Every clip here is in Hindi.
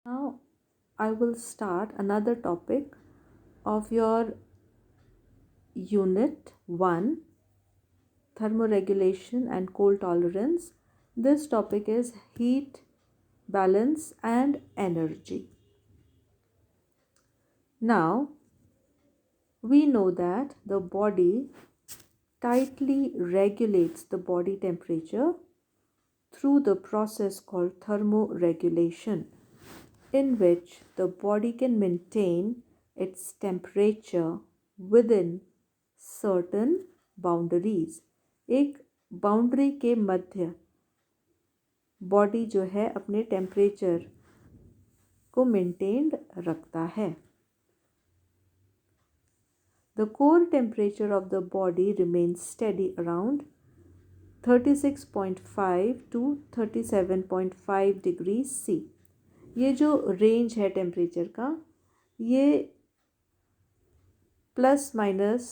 Now, I will start another topic of your Unit 1, Thermoregulation and Cold Tolerance. This topic is heat, balance, and energy. Now, we know that the body tightly regulates the body temperature through the process called thermoregulation, in which the body can maintain its temperature within certain boundaries. एक बाउंड्री के मध्य बॉडी जो है अपने टेम्परेचर को मेंटेन्ड रखता है. The core temperature of the body remains steady around 36.5 to 37.5 degrees C. ये जो रेंज है टेम्परेचर का, ये प्लस माइनस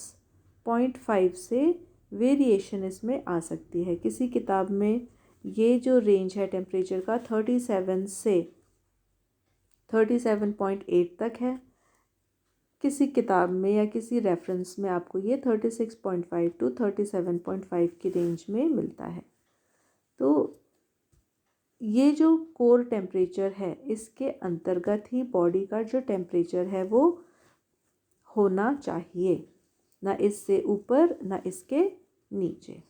0.5 से वेरिएशन इसमें आ सकती है. किसी किताब में ये जो रेंज है टेम्परेचर का 37 से 37.8 तक है. किसी किताब में या किसी रेफरेंस में आपको ये 36.5 टू 37.5 की रेंज में मिलता है. तो ये जो कोर टेम्परेचर है, इसके अंतर्गत ही बॉडी का जो टेम्परेचर है वो होना चाहिए, ना इससे ऊपर ना इसके नीचे.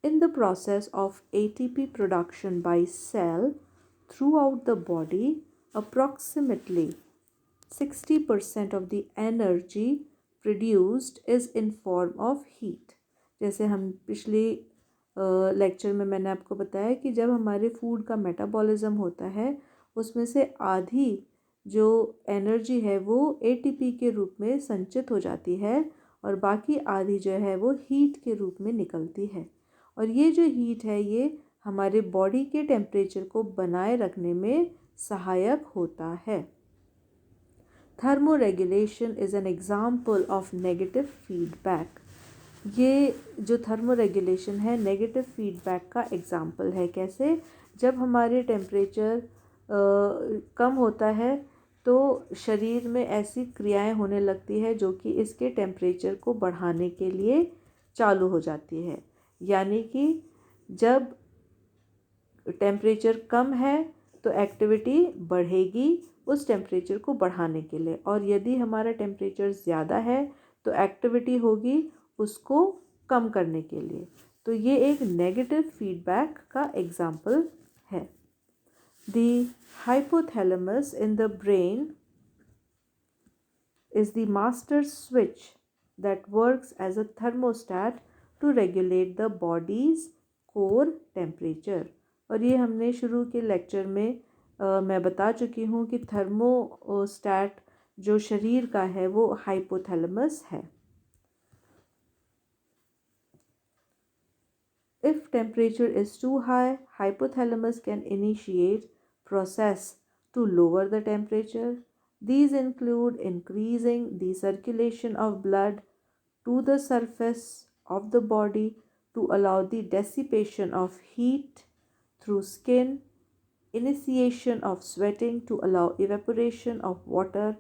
In the process of ATP production by cell throughout the body, approximately 60% of the energy produced is in form of heat. जैसे हम पिछले लेक्चर में मैंने आपको बताया कि जब हमारे फूड का मेटाबॉलिज्म होता है, उसमें से आधी जो एनर्जी है वो एटीपी के रूप में संचित हो जाती है और बाकी आधी जो है वो हीट के रूप में निकलती है. और ये जो हीट है ये हमारे बॉडी के टेम्परेचर को बनाए रखने में सहायक होता है. Thermoregulation is an example of negative feedback. ये जो थर्मोरेगुलेशन है नेगेटिव फीडबैक का एग्जाम्पल है. कैसे? जब हमारे टेम्परेचर कम होता है तो शरीर में ऐसी क्रियाएं होने लगती है जो कि इसके टेम्परेचर को बढ़ाने के लिए चालू हो जाती है. यानी कि जब टेम्परेचर कम है तो एक्टिविटी बढ़ेगी उस टेम्परेचर को बढ़ाने के लिए, और यदि हमारा टेम्परेचर ज़्यादा है तो एक्टिविटी होगी उसको कम करने के लिए. तो ये एक नेगेटिव फीडबैक का एग्जाम्पल है. The hypothalamus in the brain is the master switch that works as a thermostat to regulate the body's core temperature. और ये हमने शुरू के लेक्चर में मैं बता चुकी हूँ कि थर्मोस्टैट जो शरीर का है वो हाइपोथैलेमस है. If temperature is too high, hypothalamus can initiate process to lower the temperature. These include increasing the circulation of blood to the surface of the body to allow the dissipation of heat through skin, initiation of sweating to allow evaporation of water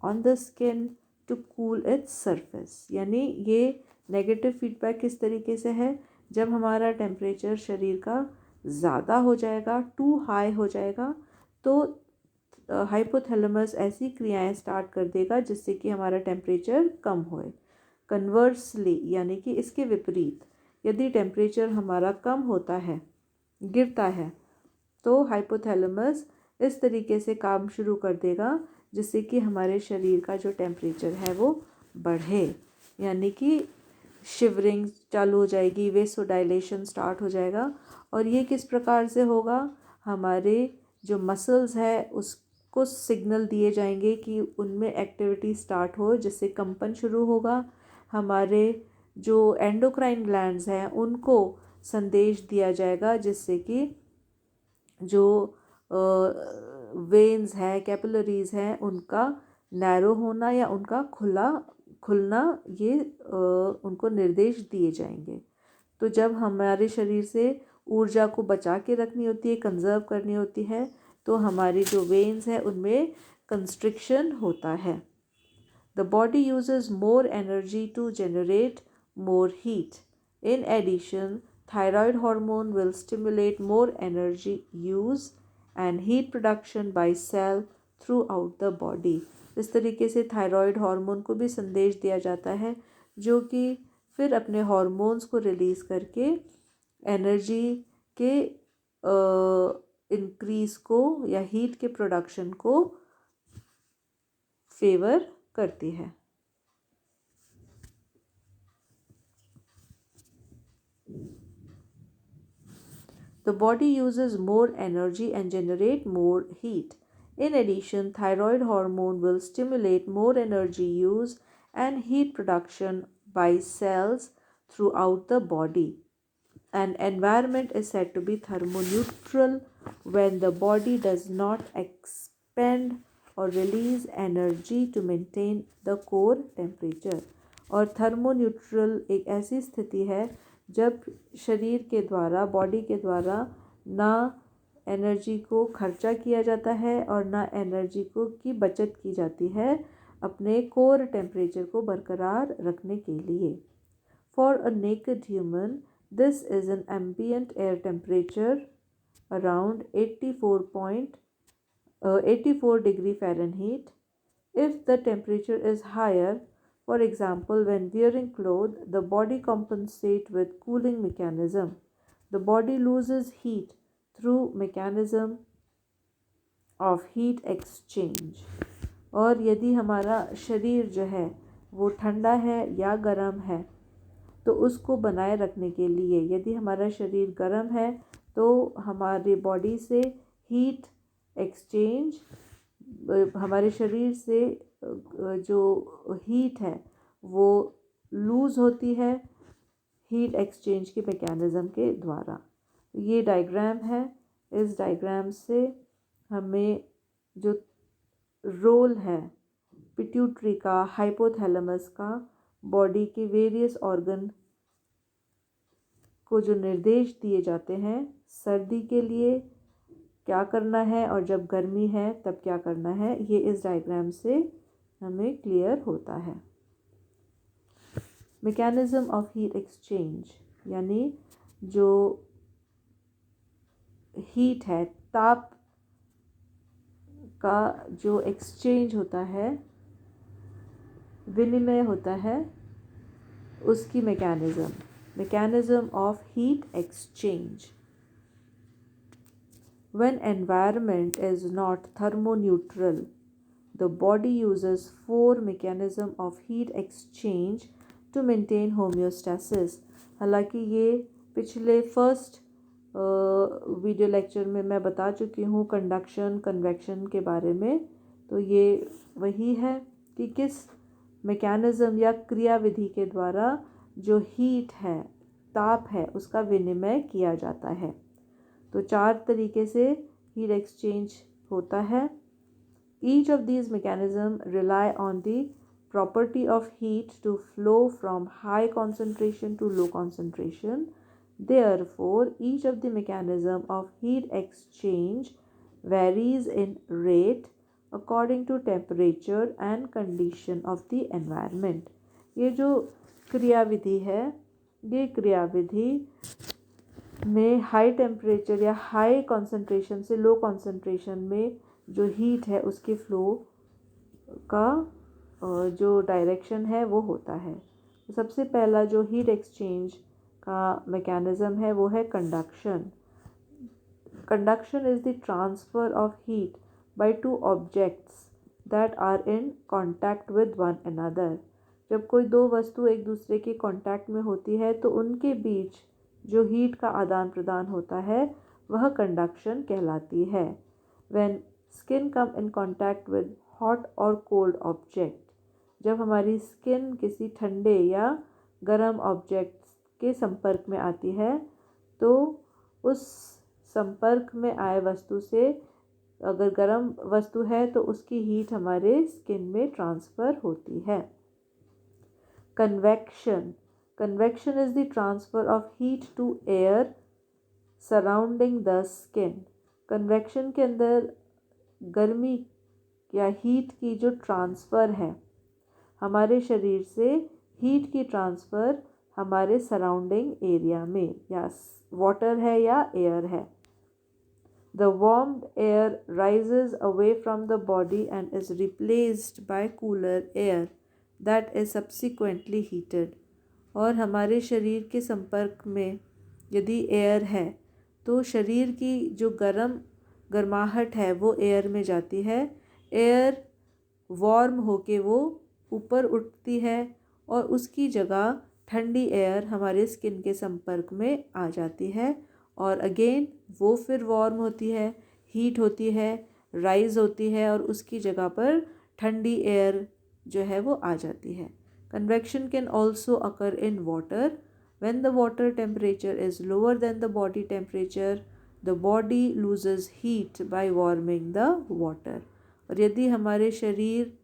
on the skin to cool its surface. यानी ये नेगेटिव फीडबैक किस तरीके से है? जब हमारा टेम्परेचर शरीर का ज़्यादा हो जाएगा, टू हाई हो जाएगा, तो हाइपोथैलेमस ऐसी क्रियाएं स्टार्ट कर देगा जिससे कि हमारा टेम्परेचर कम होए. कन्वर्सली यानी कि इसके विपरीत, यदि टेम्परेचर हमारा कम होता है, गिरता है, तो हाइपोथैलेमस इस तरीके से काम शुरू कर देगा जिससे कि हमारे शरीर का जो टेम्परेचर है वो बढ़े. यानी कि शिवरिंग चालू हो जाएगी, वेसोडाइलेशन स्टार्ट हो जाएगा. और ये किस प्रकार से होगा? हमारे जो मसल्स है उसको सिग्नल दिए जाएंगे कि उनमें एक्टिविटी स्टार्ट हो, जिससे कंपन शुरू होगा. हमारे जो एंडोक्राइन ग्लैंड्स हैं उनको संदेश दिया जाएगा जिससे कि जो वेन्स हैं, कैपिलरीज हैं, उनका नैरो होना या उनका खुलना ये उनको निर्देश दिए जाएंगे. तो जब हमारे शरीर से ऊर्जा को बचा के रखनी होती है, कंजर्व करनी होती है, तो हमारी जो वेन्स है उनमें कंस्ट्रिक्शन होता है। The body uses more energy to generate more heat. In addition, thyroid hormone will stimulate more energy use and heat production by cell throughout the body. इस तरीके से थायराइड हार्मोन को भी संदेश दिया जाता है जो कि फिर अपने हार्मोन्स को रिलीज़ करके एनर्जी के इंक्रीज़ को या हीट के प्रोडक्शन को फेवर करती है। The body uses more energy and generate more heat. In addition, thyroid hormone will stimulate more energy use and heat production by cells throughout the body. An environment is said to be thermoneutral when the body does not expend or release energy to maintain the core temperature. और थर्मोन्यूट्रल एक ऐसी स्थिति है जब शरीर के द्वारा, बॉडी के द्वारा ना एनर्जी को खर्चा किया जाता है और ना एनर्जी को की बचत की जाती है अपने कोर टेम्परेचर को बरकरार रखने के लिए। For a naked human this is an ambient air temperature around 84 degree Fahrenheit. If the temperature is higher, for example when wearing clothes, the body compensates with cooling mechanism. The body loses heat through mechanism of heat exchange. और यदि हमारा शरीर जो है वो ठंडा है या गर्म है तो उसको बनाए रखने के लिए, यदि हमारा शरीर गर्म है तो हमारी बॉडी से हीट एक्सचेंज, हमारे शरीर से जो हीट है वो लूज़ होती है हीट एक्सचेंज के मैकेनिज़्म के द्वारा। ये डायग्राम है, इस डायग्राम से हमें जो रोल है पिट्यूटरी का, हाइपोथैलेमस का, बॉडी के वेरियस ऑर्गन को जो निर्देश दिए जाते हैं सर्दी के लिए क्या करना है और जब गर्मी है तब क्या करना है, ये इस डायग्राम से हमें क्लियर होता है। मैकेनिज़्म ऑफ हीट एक्सचेंज यानी जो हीट है, ताप का जो एक्सचेंज होता है, विनिमय होता है, उसकी mechanism of heat exchange. When environment is not thermoneutral, the body uses 4 mechanism of heat exchange to maintain homeostasis. हालांकि ये पिछले फर्स्ट वीडियो लेक्चर में मैं बता चुकी हूँ कंडक्शन कन्वेक्शन के बारे में, तो ये वही है कि किस मैकेनिज़्म या क्रियाविधि के द्वारा जो हीट है, ताप है, उसका विनिमय किया जाता है। तो 4 तरीके से हीट एक्सचेंज होता है। Each of these mechanism rely on the property of heat to flow from high concentration to low concentration. Therefore, each of the mechanism of heat exchange varies in rate according to temperature and condition of the environment. ये जो क्रियाविधि है, ये क्रियाविधि में हाई टेम्परेचर या हाई कंसंट्रेशन से लो कंसंट्रेशन में जो हीट है उसके फ्लो का जो डायरेक्शन है वो होता है। तो सबसे पहला जो हीट एक्सचेंज का मैकेनिज़्म है वो है conduction. Conduction is the transfer of heat by 2 objects that are in contact with one another. जब कोई 2 वस्तु एक दूसरे के कांटेक्ट में होती है तो उनके बीच जो हीट का आदान प्रदान होता है वह कंडक्शन कहलाती है। When skin come in contact with hot और कोल्ड ऑब्जेक्ट, जब हमारी स्किन किसी ठंडे या गर्म ऑब्जेक्ट के संपर्क में आती है तो उस संपर्क में आए वस्तु से अगर गर्म वस्तु है तो उसकी हीट हमारे स्किन में ट्रांसफ़र होती है। Convection is the transfer of heat to air surrounding the skin. Convection के अंदर गर्मी या हीट की जो ट्रांसफ़र है हमारे शरीर से, हीट की ट्रांसफ़र हमारे सराउंडिंग एरिया में, या वाटर है या एयर है। The warmed air rises away from the body and is replaced by cooler air that is subsequently heated. और हमारे शरीर के संपर्क में यदि एयर है तो शरीर की जो गर्माहट है वो एयर में जाती है। एयर वार्म होके वो ऊपर उठती है और उसकी जगह ठंडी एयर हमारे स्किन के संपर्क में आ जाती है और अगेन वो फिर वार्म होती है, हीट होती है, राइज होती है और उसकी जगह पर ठंडी एयर जो है वो आ जाती है। Convection can also occur in water. When the water temperature is lower than the body temperature, the body loses heat bye warming the water. और यदि हमारे शरीर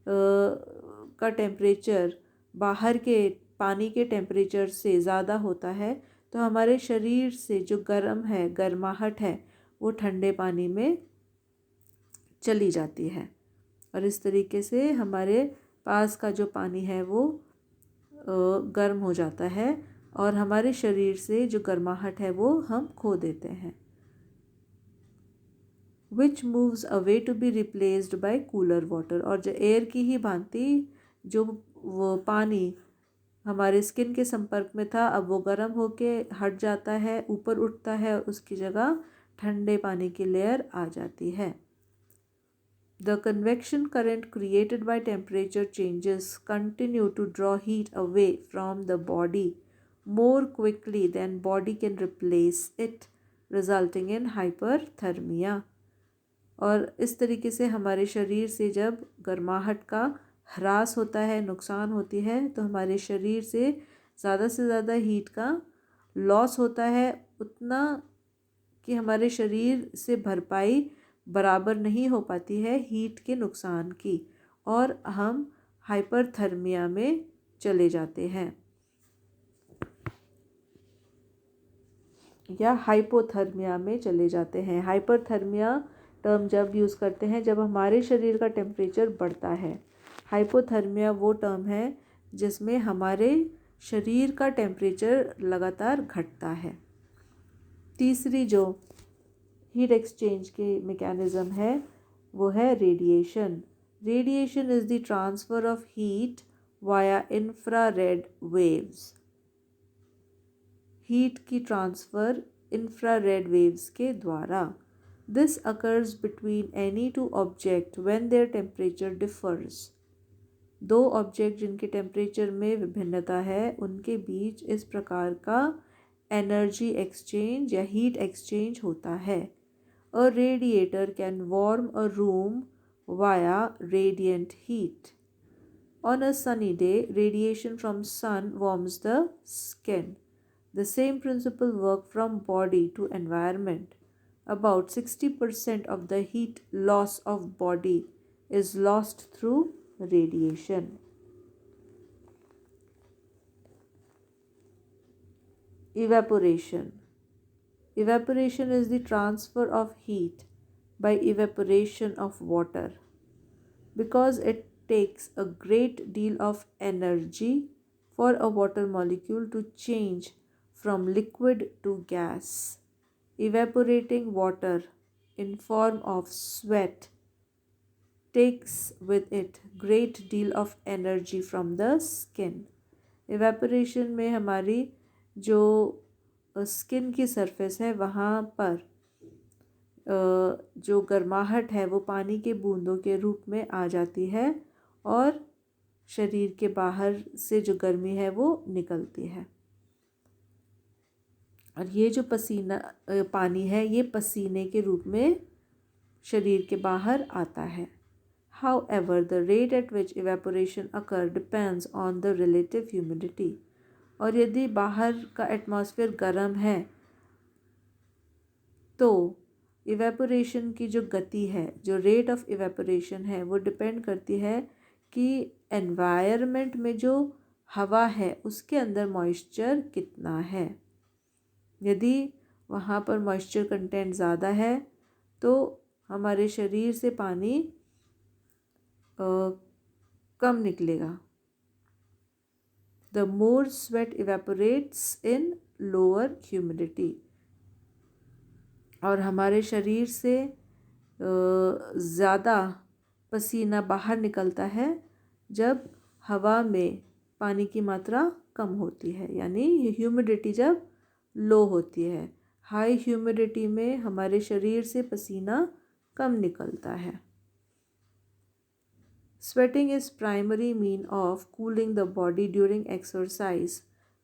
का टेम्परेचर बाहर के पानी के टेम्परेचर से ज़्यादा होता है तो हमारे शरीर से जो गर्माहट है वो ठंडे पानी में चली जाती है और इस तरीके से हमारे पास का जो पानी है वो गर्म हो जाता है और हमारे शरीर से जो गर्माहट है वो हम खो देते हैं। Which moves away to be replaced by cooler water. और जो एयर की ही भांति जो वो पानी हमारे स्किन के संपर्क में था अब वो गर्म होके हट जाता है, ऊपर उठता है और उसकी जगह ठंडे पानी की लेयर आ जाती है। The convection current created by temperature changes continue to draw heat away from the body more quickly than body can replace it, resulting in hyperthermia। और इस तरीके से हमारे शरीर से जब गर्माहट का ह्रास होता है, नुकसान होती है, तो हमारे शरीर से ज़्यादा हीट का लॉस होता है, उतना कि हमारे शरीर से भरपाई बराबर नहीं हो पाती है हीट के नुकसान की और हम हाइपरथर्मिया में चले जाते हैं या हाइपोथर्मिया में चले जाते हैं। हाइपरथर्मिया टर्म जब यूज़ करते हैं जब हमारे शरीर का टेम्परेचर बढ़ता है। हाइपोथर्मिया वो टर्म है जिसमें हमारे शरीर का टेम्परेचर लगातार घटता है। तीसरी जो हीट एक्सचेंज के मैकेनिज़्म है वो है radiation. Radiation is the transfer of heat via infrared waves. Heat की ट्रांसफ़र इंफ्रारेड वेव्स के द्वारा। This occurs between any two object when their temperature differs. दो ऑब्जेक्ट जिनके टेम्परेचर में विभिन्नता है उनके बीच इस प्रकार का एनर्जी एक्सचेंज या हीट एक्सचेंज होता है। A radiator can warm a room via radiant heat. On a sunny day, radiation from sun warms the skin. The same principle works from body to environment. About 60% of the heat loss of body is lost through radiation. Evaporation. Evaporation is the transfer of heat by evaporation of water. Because it takes a great deal of energy for a water molecule to change from liquid to gas. Evaporating water in form of sweat takes with it great deal of energy from the skin. Evaporation में हमारी जो स्किन की सरफेस है वहाँ पर जो गर्माहट है वो पानी के बूंदों के रूप में आ जाती है और शरीर के बाहर से जो गर्मी है वो निकलती है। और ये जो पानी है ये पसीने के रूप में शरीर के बाहर आता है। However, the rate at which evaporation occurs depends on the relative humidity. और यदि बाहर का एटमॉस्फेयर गर्म है तो इवेपोरेशन की जो गति है, जो रेट ऑफ इवेपोरेशन है वो डिपेंड करती है कि एनवायरनमेंट में जो हवा है उसके अंदर मॉइस्चर कितना है। यदि वहाँ पर मॉइस्चर कंटेंट ज़्यादा है तो हमारे शरीर से पानी कम निकलेगा। The more sweat evaporates in lower humidity. और हमारे शरीर से ज़्यादा पसीना बाहर निकलता है जब हवा में पानी की मात्रा कम होती है, यानी ह्यूमिडिटी जब लो होती है। हाई ह्यूमिडिटी में हमारे शरीर से पसीना कम निकलता है। Sweating is primary mean of cooling the body during exercise,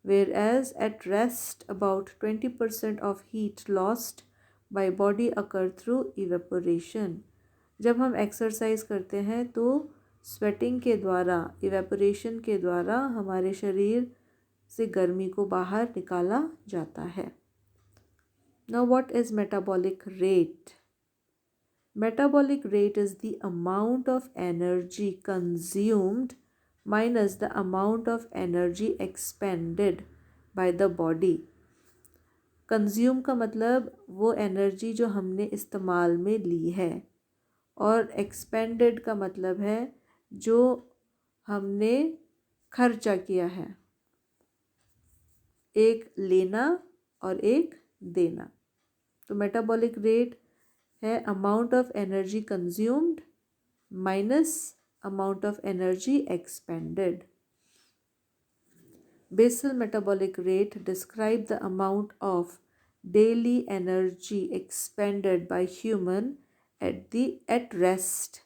whereas at rest about 20% of heat lost by body occur through evaporation. जब हम एक्सरसाइज करते हैं तो स्वेटिंग के द्वारा, इवेपोरेशन के द्वारा हमारे शरीर से गर्मी को बाहर निकाला जाता है। Now what is metabolic rate? Metabolic rate is the amount of energy consumed minus the amount of energy expended by the body. Consume का मतलब वो एनर्जी जो हमने इस्तेमाल में ली है, और एक्सपेंडेड का मतलब है जो हमने खर्चा किया है। एक लेना और एक देना। तो मेटाबॉलिक रेट है amount of energy consumed minus amount of energy expended. Basal metabolic rate describe the amount of daily energy expended by human at rest.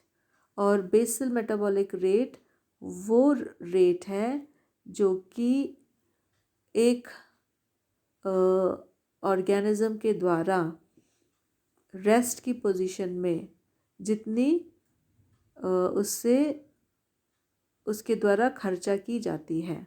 और बेसल मेटाबॉलिक रेट वो रेट है जो कि एक ऑर्गेनिज्म के द्वारा रेस्ट की पोजीशन में जितनी उसके द्वारा खर्चा की जाती है।